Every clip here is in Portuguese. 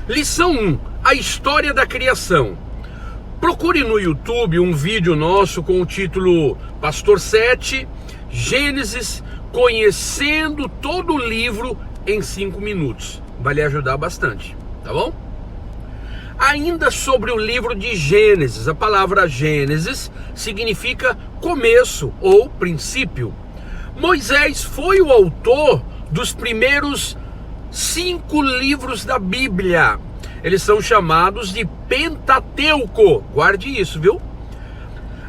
Lição 1. A história da criação. Procure no YouTube um vídeo nosso com o título Pastor 7, Gênesis, conhecendo todo o livro em 5 minutos. Vai lhe ajudar bastante, tá bom? Ainda sobre o livro de Gênesis, a palavra Gênesis significa começo ou princípio. Moisés foi o autor dos primeiros 5 livros da Bíblia. Eles são chamados de Pentateuco. Guarde isso, viu?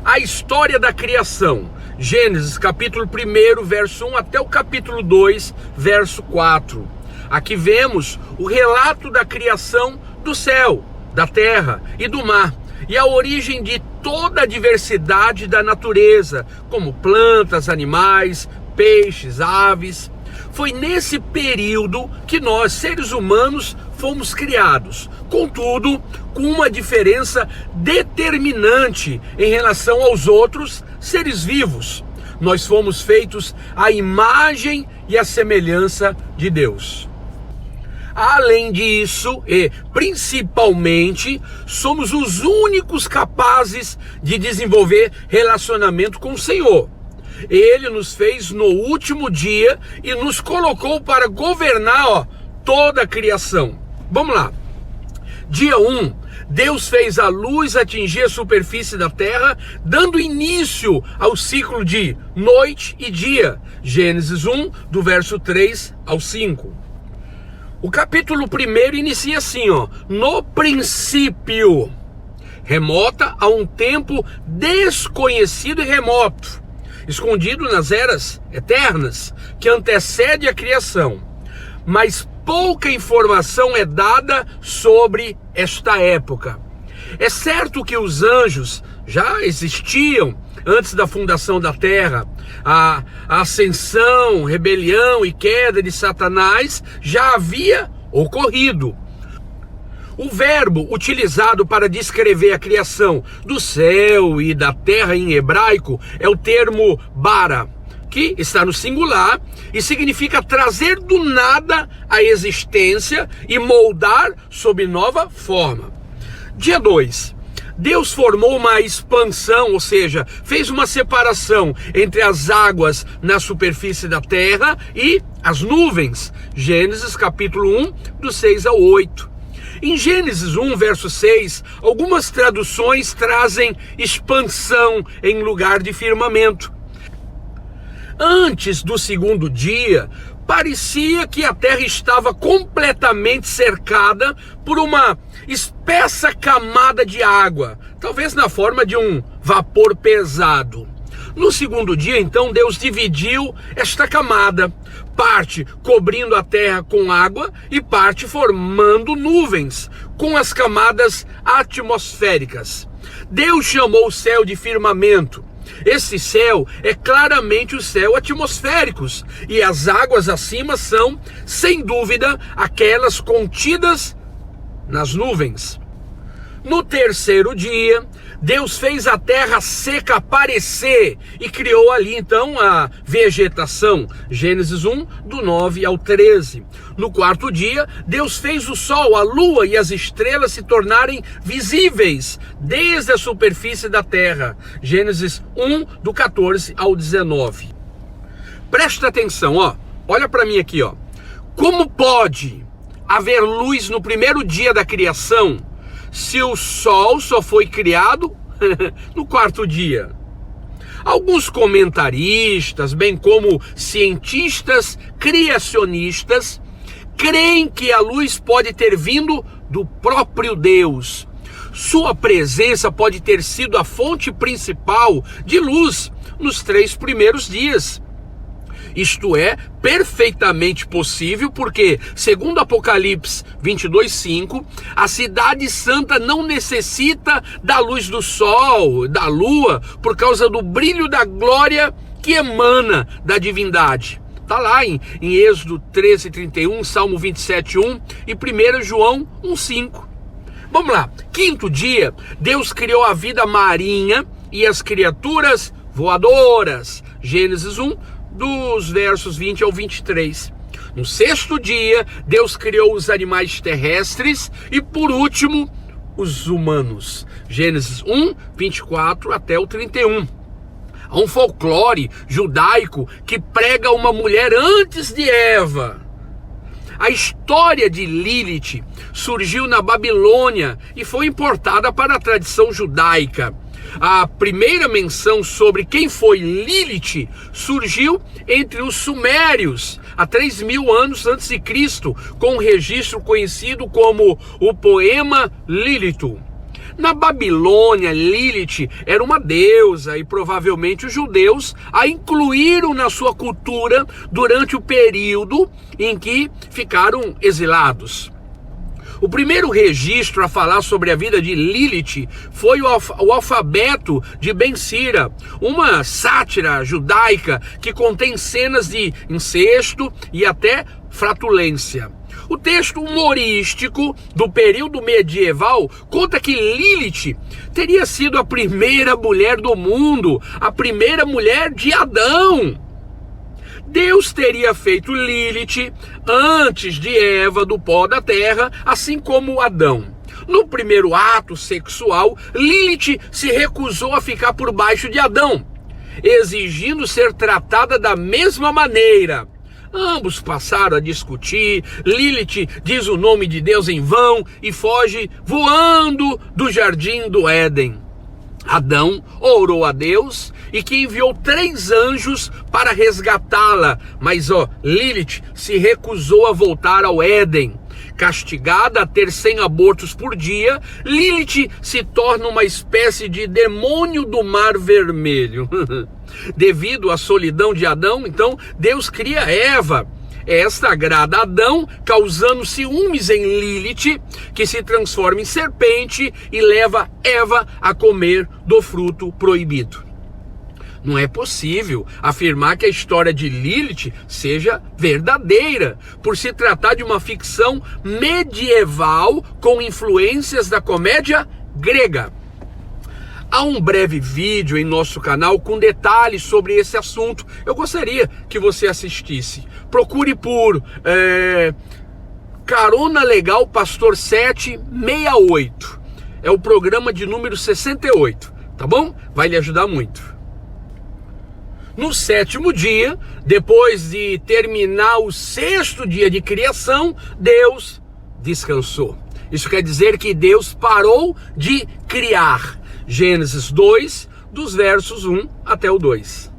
A história da criação. Gênesis capítulo 1, verso 1 até o capítulo 2, verso 4. Aqui vemos o relato da criação do céu, da terra e do mar, e a origem de toda a diversidade da natureza, como plantas, animais, peixes, aves. Foi nesse período que nós, seres humanos, fomos criados. Contudo, com uma diferença determinante em relação aos outros seres vivos. Nós fomos feitos à imagem e à semelhança de Deus. Além disso, e principalmente, somos os únicos capazes de desenvolver relacionamento com o Senhor. Ele nos fez no último dia e nos colocou para governar toda a criação. Vamos lá. Dia 1, Deus fez a luz atingir a superfície da terra, dando início ao ciclo de noite e dia. Gênesis 1, do verso 3 ao 5. O capítulo 1 inicia assim, no princípio, remota a um tempo desconhecido e remoto, escondido nas eras eternas, que antecede a criação. Mas pouca informação é dada sobre esta época. É certo que os anjos já existiam antes da fundação da terra. A ascensão, rebelião e queda de Satanás já havia ocorrido. O verbo utilizado para descrever a criação do céu e da terra em hebraico é o termo bara, que está no singular e significa trazer do nada a existência e moldar sob nova forma. Dia 2. Deus formou uma expansão, ou seja, fez uma separação entre as águas na superfície da terra e as nuvens. Gênesis capítulo 1, do 6 ao 8. Em Gênesis 1, verso 6, algumas traduções trazem expansão em lugar de firmamento. Antes do segundo dia, parecia que a terra estava completamente cercada por uma espessa camada de água, talvez na forma de um vapor pesado. No segundo dia, então, Deus dividiu esta camada, parte cobrindo a terra com água e parte formando nuvens, com as camadas atmosféricas. Deus chamou o céu de firmamento. Esse céu é claramente o céu atmosférico, e as águas acima são, sem dúvida, aquelas contidas nas nuvens. No terceiro dia, Deus fez a terra seca aparecer e criou ali então a vegetação. Gênesis 1, do 9 ao 13. No quarto dia, Deus fez o sol, a lua e as estrelas se tornarem visíveis desde a superfície da terra. Gênesis 1, do 14 ao 19. Presta atenção, olha para mim aqui, Como pode haver luz no primeiro dia da criação, se o sol só foi criado no quarto dia? Alguns comentaristas, bem como cientistas criacionistas, creem que a luz pode ter vindo do próprio Deus. Sua presença pode ter sido a fonte principal de luz nos 3 primeiros dias. Isto é perfeitamente possível porque, segundo Apocalipse 22:5, a cidade santa não necessita da luz do sol, da lua, por causa do brilho da glória que emana da divindade. Está lá em Êxodo 13:31, Salmo 27:1 e 1 João 1:5. Vamos lá. Quinto dia, Deus criou a vida marinha e as criaturas voadoras. Gênesis 1, dos versos 20 ao 23. No sexto dia, Deus criou os animais terrestres e, por último, os humanos. Gênesis 1, 24 até o 31. Há um folclore judaico que prega uma mulher antes de Eva. A história de Lilith surgiu na Babilônia e foi importada para a tradição judaica. A primeira menção sobre quem foi Lilith surgiu entre os sumérios, há 3.000 anos antes de Cristo, com um registro conhecido como o poema Lílito. Na Babilônia, Lilith era uma deusa e provavelmente os judeus a incluíram na sua cultura durante o período em que ficaram exilados. O primeiro registro a falar sobre a vida de Lilith foi o alfabeto de Ben Sira, uma sátira judaica que contém cenas de incesto e até flatulência. O texto humorístico do período medieval conta que Lilith teria sido a primeira mulher do mundo, a primeira mulher de Adão. Deus teria feito Lilith antes de Eva do pó da terra, assim como Adão. No primeiro ato sexual, Lilith se recusou a ficar por baixo de Adão, exigindo ser tratada da mesma maneira. Ambos passaram a discutir. Lilith diz o nome de Deus em vão e foge voando do jardim do Éden. Adão orou a Deus e que enviou 3 anjos para resgatá-la, mas Lilith se recusou a voltar ao Éden. Castigada a ter 100 abortos por dia, Lilith se torna uma espécie de demônio do Mar Vermelho. Devido à solidão de Adão, então, Deus cria Eva. Esta agrada Adão, causando ciúmes em Lilith, que se transforma em serpente e leva Eva a comer do fruto proibido. Não é possível afirmar que a história de Lilith seja verdadeira, por se tratar de uma ficção medieval com influências da comédia grega. Há um breve vídeo em nosso canal com detalhes sobre esse assunto. Eu gostaria que você assistisse. Procure por Carona Legal Pastor 768. É o programa de número 68, tá bom? Vai lhe ajudar muito. No 7º dia, depois de terminar o 6º dia de criação, Deus descansou. Isso quer dizer que Deus parou de criar. Gênesis 2, dos versos 1 até o 2.